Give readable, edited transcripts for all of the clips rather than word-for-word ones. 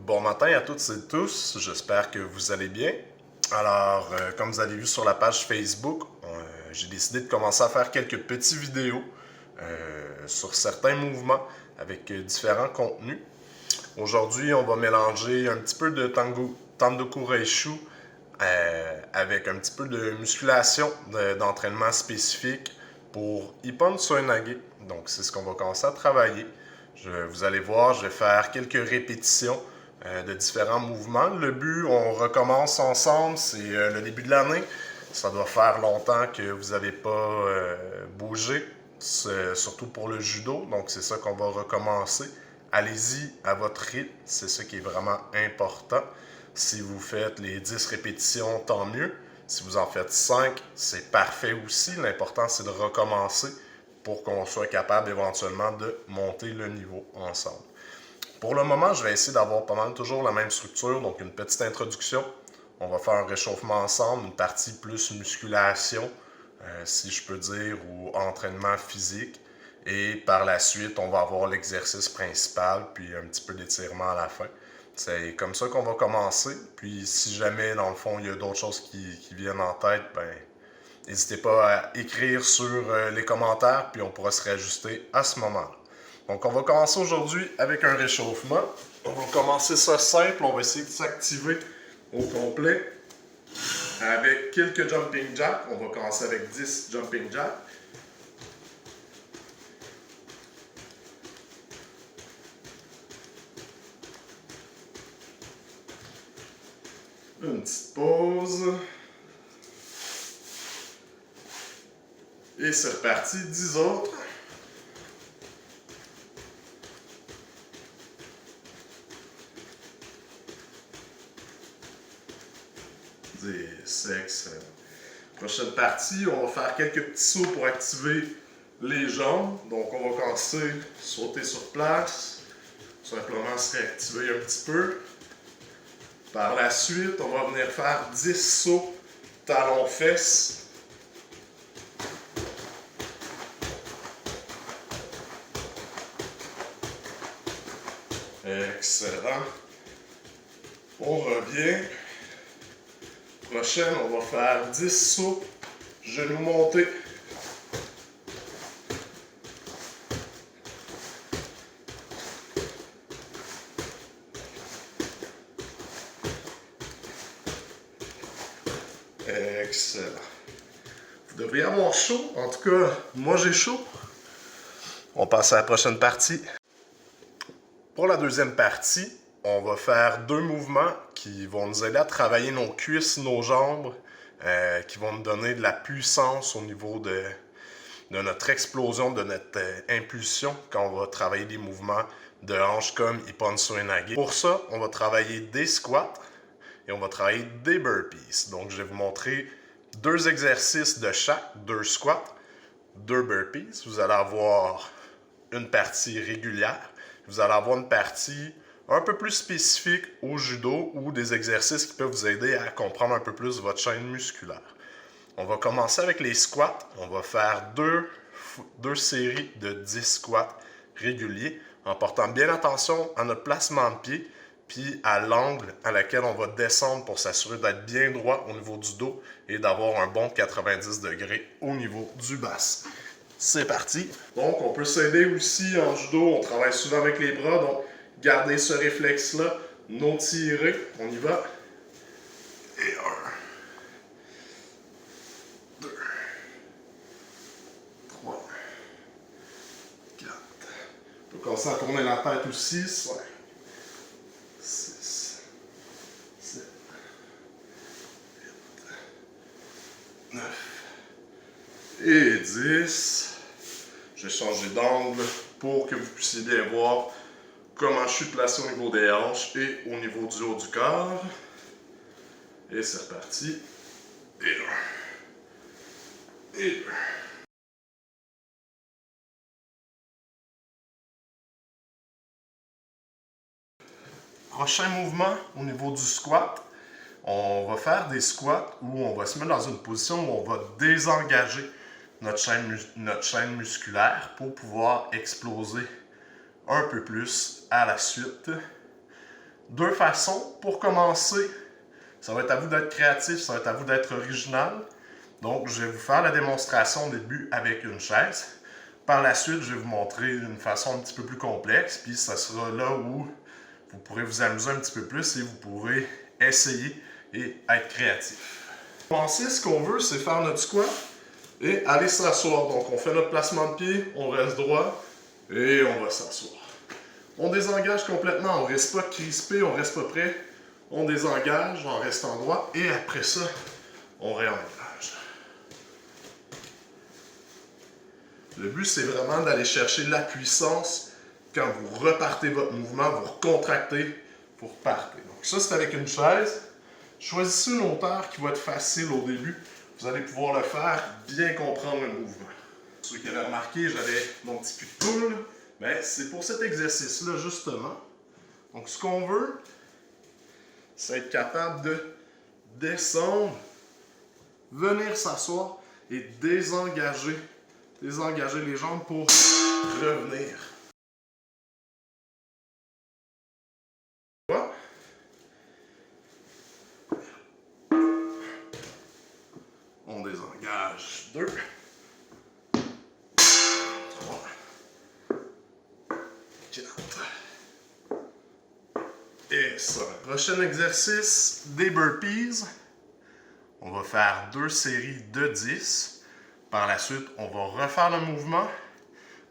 Bon matin à toutes et tous, j'espère que vous allez bien. Alors, comme vous avez vu sur la page Facebook, j'ai décidé de commencer à faire quelques petites vidéos sur certains mouvements avec différents contenus. Aujourd'hui, on va mélanger un petit peu de Tandoku Reishu avec un petit peu de musculation d'entraînement spécifique pour Ippon Tsuenage. Donc, c'est ce qu'on va commencer à travailler. Vous allez voir, je vais faire quelques répétitions de différents mouvements. Le but, on recommence ensemble, c'est le début de l'année. Ça doit faire longtemps que vous n'avez pas bougé, surtout pour le judo. Donc, c'est ça qu'on va recommencer. Allez-y à votre rythme, c'est ça qui est vraiment important. Si vous faites les 10 répétitions, tant mieux. Si vous en faites 5, c'est parfait aussi. L'important, c'est de recommencer pour qu'on soit capable éventuellement de monter le niveau ensemble. Pour le moment, je vais essayer d'avoir pas mal toujours la même structure, donc une petite introduction. On va faire un réchauffement ensemble, une partie plus musculation, si je peux dire, ou entraînement physique. Et par la suite, on va avoir l'exercice principal, puis un petit peu d'étirement à la fin. C'est comme ça qu'on va commencer. Puis si jamais, dans le fond, il y a d'autres choses qui viennent en tête, ben n'hésitez pas à écrire sur les commentaires, puis on pourra se réajuster à ce moment-là. Donc, on va commencer aujourd'hui avec un réchauffement. On va commencer ça simple. On va essayer de s'activer au complet avec quelques jumping jacks. On va commencer avec 10 jumping jacks. Une petite pause. Et c'est reparti, 10 autres. C'est excellent. Prochaine partie, on va faire quelques petits sauts pour activer les jambes. Donc on va commencer à sauter sur place, simplement se réactiver un petit peu. Par la suite, on va venir faire 10 sauts talons-fesses. Excellent. On revient. Prochaine, on va faire 10 sauts, genoux montés. Excellent. Vous devriez avoir chaud. En tout cas, moi j'ai chaud. On passe à la prochaine partie. Pour la deuxième partie, on va faire 2 mouvements qui vont nous aider à travailler nos cuisses, nos jambes, qui vont nous donner de la puissance au niveau de notre explosion, de notre impulsion quand on va travailler des mouvements de hanches comme Ippon Tsuenage. Pour ça, on va travailler des squats et on va travailler des burpees. Donc, je vais vous montrer 2 exercices de chaque, 2 squats, 2 burpees. Vous allez avoir une partie régulière. Vous allez avoir une partie un peu plus spécifique au judo ou des exercices qui peuvent vous aider à comprendre un peu plus votre chaîne musculaire. On va commencer avec les squats. On va faire deux séries de 10 squats réguliers en portant bien attention à notre placement de pied puis à l'angle à laquelle on va descendre pour s'assurer d'être bien droit au niveau du dos et d'avoir un bon 90 degrés au niveau du bassin. C'est parti. Donc, on peut s'aider aussi en judo. On travaille souvent avec les bras. Donc, gardez ce réflexe-là. Non tiré. On y va. Et 1, 2, 3, 4. On peut commencer à tourner la tête aussi. 5, 6, 7, 8, 9. Et 10. Je vais changer d'angle pour que vous puissiez bien voir comment je suis placé au niveau des hanches et au niveau du haut du corps. Et c'est reparti. Et 1. Et 2. Prochain mouvement au niveau du squat. On va faire des squats où on va se mettre dans une position où on va désengager notre chaîne musculaire pour pouvoir exploser un peu plus à la suite. deux façons. Pour commencer, ça va être à vous d'être créatif, ça va être à vous d'être original. Donc, je vais vous faire la démonstration au début avec une chaise. Par la suite, je vais vous montrer une façon un petit peu plus complexe, puis ça sera là où vous pourrez vous amuser un petit peu plus et vous pourrez essayer et être créatif. Pour commencer, ce qu'on veut, c'est faire notre squat et aller s'asseoir. Donc, on fait notre placement de pied, on reste droit et on va s'asseoir. On désengage complètement, on ne reste pas crispé, on ne reste pas prêt. On désengage en restant droit et après ça, on réengage. Le but, c'est vraiment d'aller chercher la puissance. Quand vous repartez votre mouvement, vous recontractez, vous repartez. Donc ça, c'est avec une chaise. Choisissez une hauteur qui va être facile au début. Vous allez pouvoir le faire, bien comprendre le mouvement. Ceux qui avaient remarqué, j'avais mon petit cul de poule. Mais c'est pour cet exercice-là, justement. Donc ce qu'on veut, c'est être capable de descendre, venir s'asseoir et désengager les jambes pour revenir. On désengage 2, 3, 4. Et ça, le prochain exercice, des burpees. On va faire 2 séries de 10. Par la suite, on va refaire le mouvement,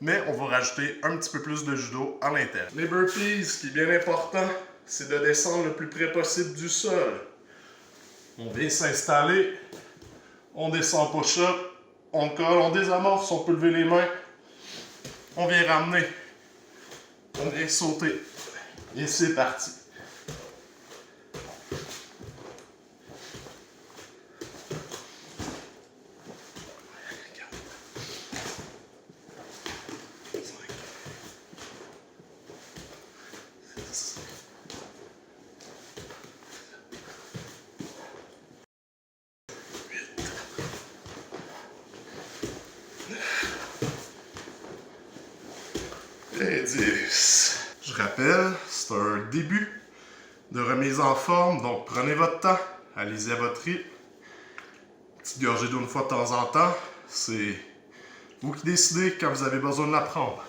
mais on va rajouter un petit peu plus de judo à l'intérieur. Les burpees, ce qui est bien important, c'est de descendre le plus près possible du sol. On vient s'installer, on descend push-up, on colle, on désamorce, on peut lever les mains, on vient ramener, on vient sauter, et c'est parti. Et 10. Je rappelle, c'est un début de remise en forme, donc prenez votre temps, allez-y à votre rythme. Petite gorgée d'eau une fois de temps en temps, c'est vous qui décidez quand vous avez besoin de la prendre.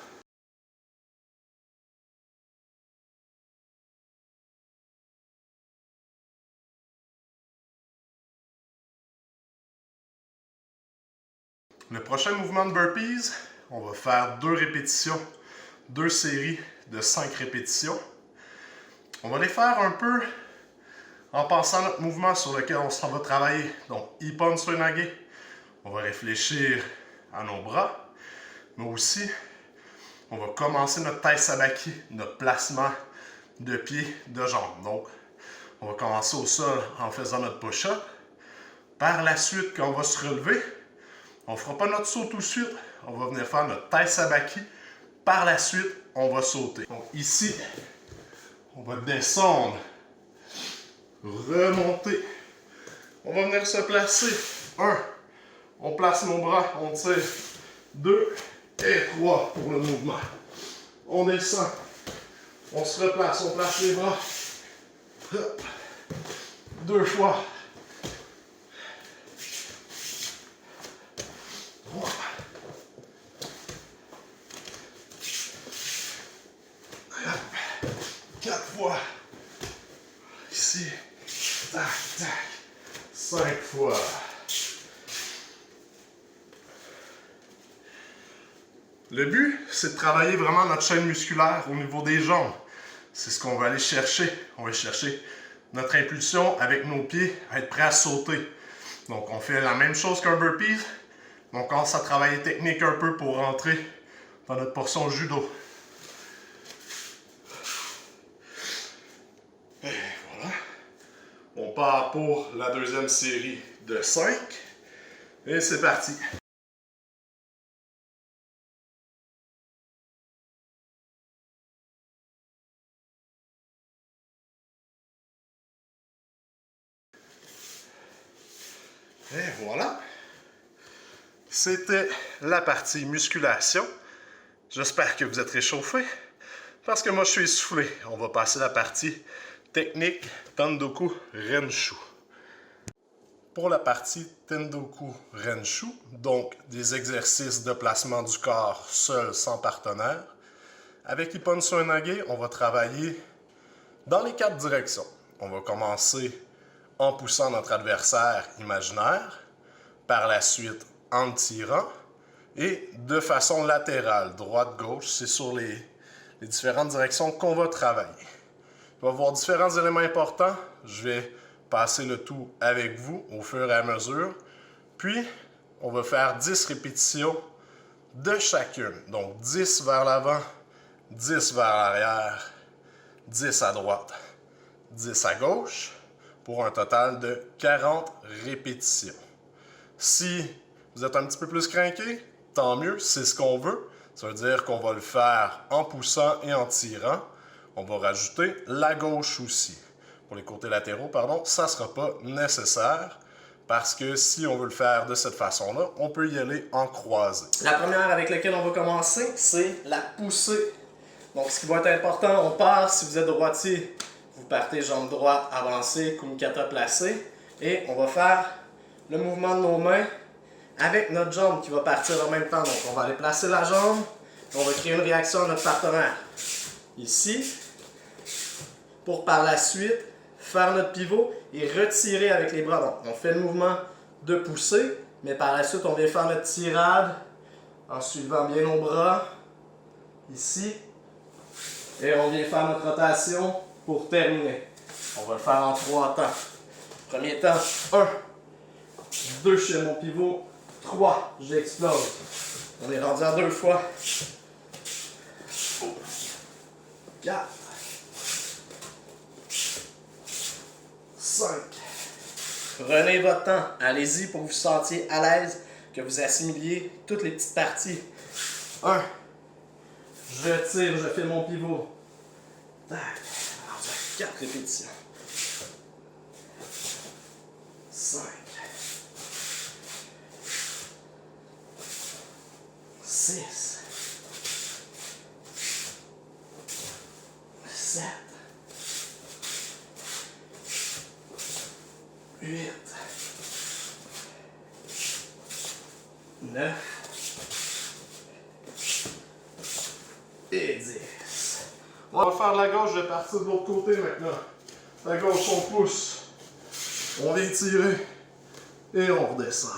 Le prochain mouvement de burpees, on va faire 2 répétitions, 2 séries de 5 répétitions. On va les faire un peu en pensant à notre mouvement sur lequel on s'en va travailler. Donc, Ippon Suinage, on va réfléchir à nos bras, mais aussi, on va commencer notre Tai Sabaki, notre placement de pied, de jambes. Donc, on va commencer au sol en faisant notre push-up. Par la suite, quand on va se relever, on ne fera pas notre saut tout de suite. On va venir faire notre Tai Sabaki. Par la suite, on va sauter. Donc ici, on va descendre, remonter. On va venir se placer. 1, on place nos bras, on tire. 2 et 3 pour le mouvement. On descend. On se replace, on place les bras. 2 fois. 3. 4 fois. Ici. Tac, tac. 5 fois. Le but, c'est de travailler vraiment notre chaîne musculaire au niveau des jambes. C'est ce qu'on va aller chercher. On va chercher notre impulsion avec nos pieds, à être prêt à sauter. Donc, on fait la même chose qu'un burpee. On commence à travailler technique un peu pour rentrer dans notre portion judo. Et voilà. On part pour la deuxième série de 5. Et c'est parti. Et voilà. C'était la partie musculation. J'espère que vous êtes réchauffés, parce que moi je suis essoufflé. On va passer à la partie technique Tendoku Renshu. Pour la partie Tendoku Renshu, donc des exercices de placement du corps seul sans partenaire, avec Ippon Suenage, on va travailler dans les 4 directions. On va commencer en poussant notre adversaire imaginaire, par la suite en le tirant et de façon latérale, droite-gauche, c'est sur les différentes directions qu'on va travailler. Il va y avoir différents éléments importants, je vais passer le tout avec vous au fur et à mesure, puis on va faire 10 répétitions de chacune, donc 10 vers l'avant, 10 vers l'arrière, 10 à droite, 10 à gauche, pour un total de 40 répétitions. Si vous êtes un petit peu plus crinqué, tant mieux, c'est ce qu'on veut. Ça veut dire qu'on va le faire en poussant et en tirant. On va rajouter la gauche aussi. Pour les côtés latéraux, pardon, ça ne sera pas nécessaire parce que si on veut le faire de cette façon-là, on peut y aller en croisée. La première avec laquelle on va commencer, c'est la poussée. Donc, ce qui va être important, on part, si vous êtes droitier, vous partez jambe droite, avancée, kumikata placée, et on va faire le mouvement de nos mains avec notre jambe qui va partir en même temps. Donc, on va aller placer la jambe, on va créer une réaction à notre partenaire. Ici, pour par la suite, faire notre pivot et retirer avec les bras. Donc, on fait le mouvement de poussée, mais par la suite, on vient faire notre tirade en suivant bien nos bras, ici, et on vient faire notre rotation pour terminer. On va le faire en 3 temps. Premier temps, 1, 2, je fais mon pivot, 3, j'explose. On est rendu à 2 fois. 4, 5. Prenez votre temps. Allez-y pour que vous vous sentiez à l'aise, que vous assimiliez toutes les petites parties. 1. Je tire, je fais mon pivot. Tac. 4 répétitions. 5. 6. 7. 8. 9. Et 10. On va faire de la gauche, je vais partir de l'autre côté maintenant. La gauche, on pousse. On vient tirer. Et on redescend.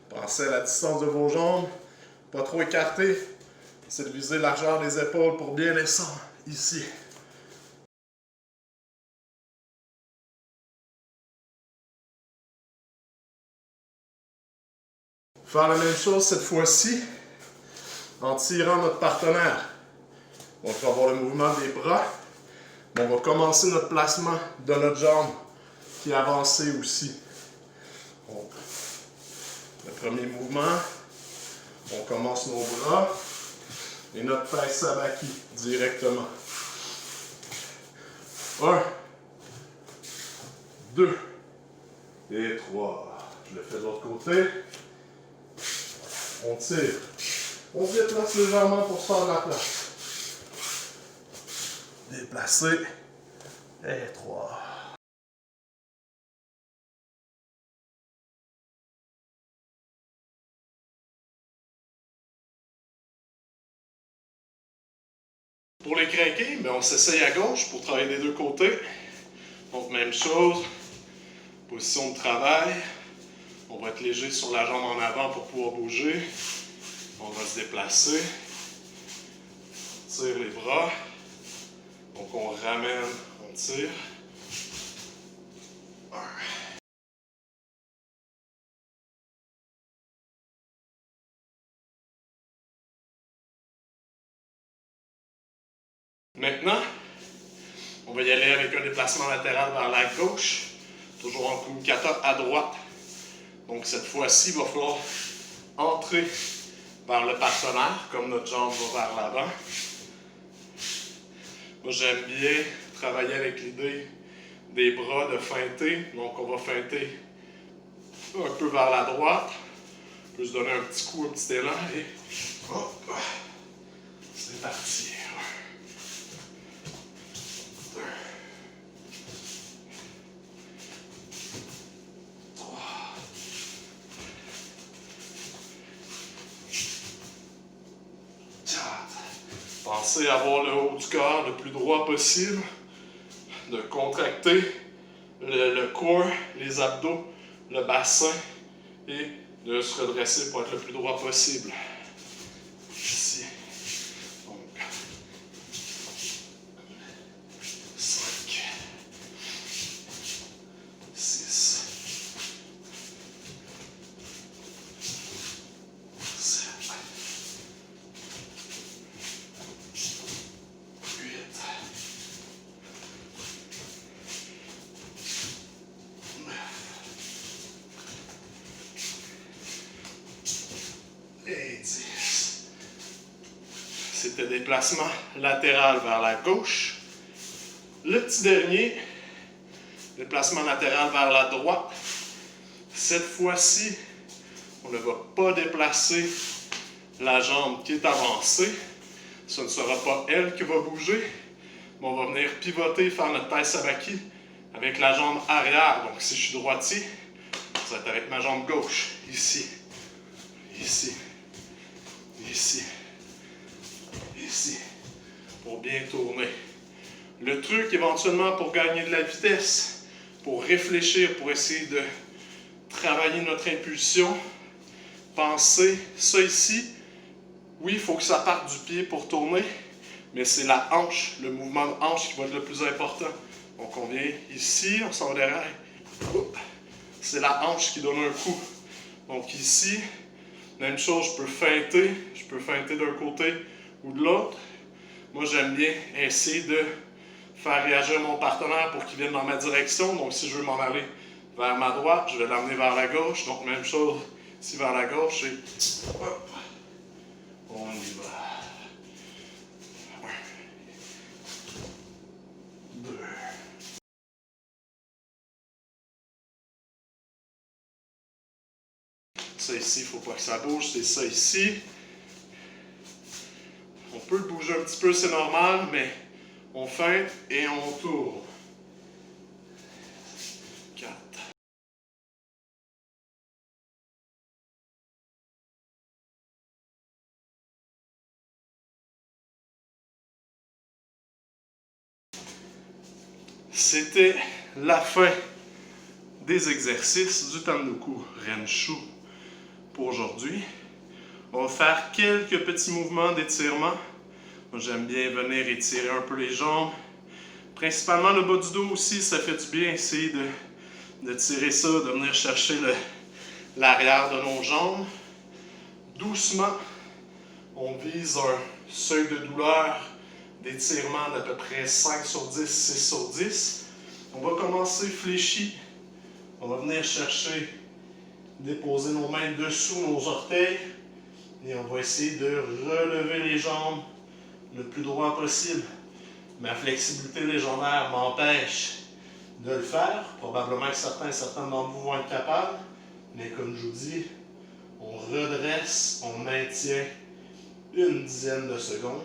Pensez à la distance de vos jambes. Pas trop écarté. C'est de viser la largeur des épaules pour bien descendre. Ici. Faire la même chose cette fois-ci en tirant notre partenaire. Donc, on va avoir le mouvement des bras. On va commencer notre placement de notre jambe qui est avancée aussi. Donc, le premier mouvement, on commence nos bras et notre pèse sabaki directement. 1, 2 et 3. Je le fais de l'autre côté. On tire. On se déplace légèrement pour se faire de la place. Déplacer. Et 3. Pour les craquer, on s'essaye à gauche pour travailler des deux côtés. Donc même chose. Position de travail. On va être léger sur la jambe en avant pour pouvoir bouger. On va se déplacer. On tire les bras. Donc on ramène, on tire. 1. Maintenant, on va y aller avec un déplacement latéral vers la gauche. Toujours en kumikata à droite. Donc cette fois-ci, il va falloir entrer vers le partenaire, comme notre jambe va vers l'avant. Moi, j'aime bien travailler avec l'idée des bras de feinter. Donc on va feinter un peu vers la droite. On peut se donner un petit coup, un petit élan et hop, Pensez à avoir le haut du corps le plus droit possible, de contracter le corps, les abdos, le bassin et de se redresser pour être le plus droit possible. Ici. Donc, 5, 6, 7, 8, 9 et 10. C'était déplacement latéral vers la gauche. Le petit dernier, déplacement latéral vers la droite. Cette fois-ci, on ne va pas déplacer la jambe qui est avancée. Ce ne sera pas elle qui va bouger, mais on va venir pivoter, faire notre taille sabaki avec la jambe arrière. Donc si je suis droitier, ça va être avec ma jambe gauche. Ici, ici, ici, ici, pour bien tourner. Le truc éventuellement pour gagner de la vitesse, pour réfléchir, pour essayer de travailler notre impulsion, pensez ça ici. Oui, il faut que ça parte du pied pour tourner, mais c'est la hanche, le mouvement de hanche qui va être le plus important. Donc on vient ici, on s'en va derrière. C'est la hanche qui donne un coup. Donc ici, même chose, je peux feinter d'un côté ou de l'autre. Moi j'aime bien essayer de faire réagir mon partenaire pour qu'il vienne dans ma direction. Donc si je veux m'en aller vers ma droite, je vais l'amener vers la gauche. Donc même chose ici vers la gauche et hop, on y va. 1, 2. Ça ici, il ne faut pas que ça bouge, c'est ça ici. On peut le bouger un petit peu, c'est normal, mais on feinte et on tourne. 4. C'était la fin des exercices du Tandoku Renshu pour aujourd'hui. On va faire quelques petits mouvements d'étirement. J'aime bien venir étirer un peu les jambes. Principalement le bas du dos aussi, ça fait du bien. Essayer de tirer ça, de venir chercher l'arrière de nos jambes. Doucement, on vise un seuil de douleur d'étirement d'à peu près 5 sur 10, 6 sur 10. On va commencer fléchi. On va venir chercher, déposer nos mains dessous nos orteils. Et on va essayer de relever les jambes le plus droit possible. Ma flexibilité légendaire m'empêche de le faire. Probablement que certains d'entre vous vont être capables. Mais comme je vous dis, on redresse, on maintient une dizaine de secondes.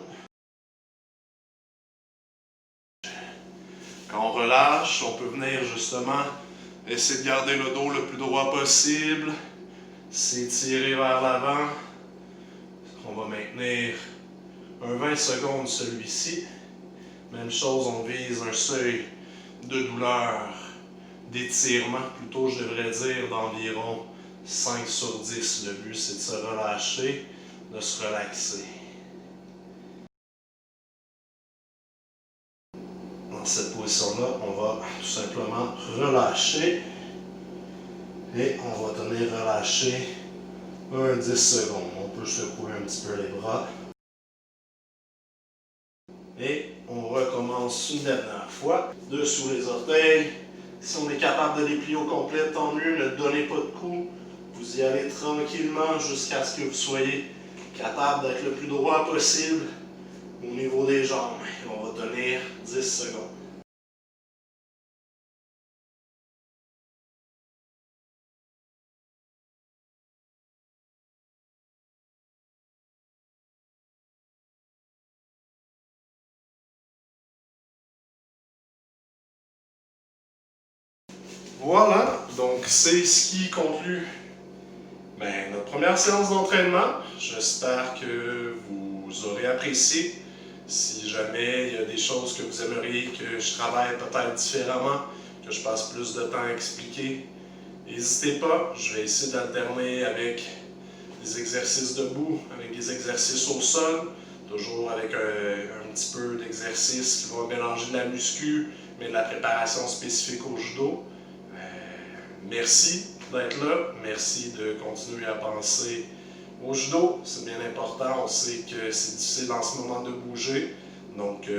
Quand on relâche, on peut venir justement essayer de garder le dos le plus droit possible, s'étirer vers l'avant. On va maintenir un 20 secondes celui-ci. Même chose, on vise un seuil de douleur, d'étirement, plutôt je devrais dire d'environ 5 sur 10. Le but c'est de se relâcher, de se relaxer. Dans cette position-là, on va tout simplement relâcher et on va tenir relâché un 10 secondes. On peut secouer un petit peu les bras. Et on recommence une dernière fois. Dessous les orteils. Si on est capable de les plier au complet, tant mieux. Ne donnez pas de coups. Vous y allez tranquillement jusqu'à ce que vous soyez capable d'être le plus droit possible au niveau des jambes. Et on va tenir 10 secondes. Voilà, donc c'est ce qui conclut notre première séance d'entraînement. J'espère que vous aurez apprécié Si jamais il y a des choses que vous aimeriez que je travaille peut-être différemment, que je passe plus de temps à expliquer, n'hésitez pas. Je vais essayer d'alterner avec des exercices debout, avec des exercices au sol, toujours avec un petit peu d'exercice qui va mélanger de la muscu, mais de la préparation spécifique au judo. Merci d'être là. Merci de continuer à penser au judo. C'est bien important. On sait que c'est difficile en ce moment de bouger. Donc,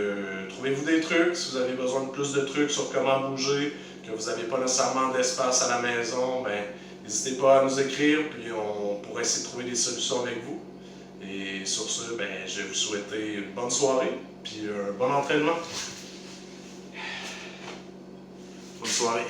trouvez-vous des trucs. Si vous avez besoin de plus de trucs sur comment bouger, que vous n'avez pas nécessairement d'espace à la maison, ben, n'hésitez pas à nous écrire, puis on pourra essayer de trouver des solutions avec vous. Et sur ce, ben, je vais vous souhaiter une bonne soirée, puis un bon entraînement. Bonne soirée.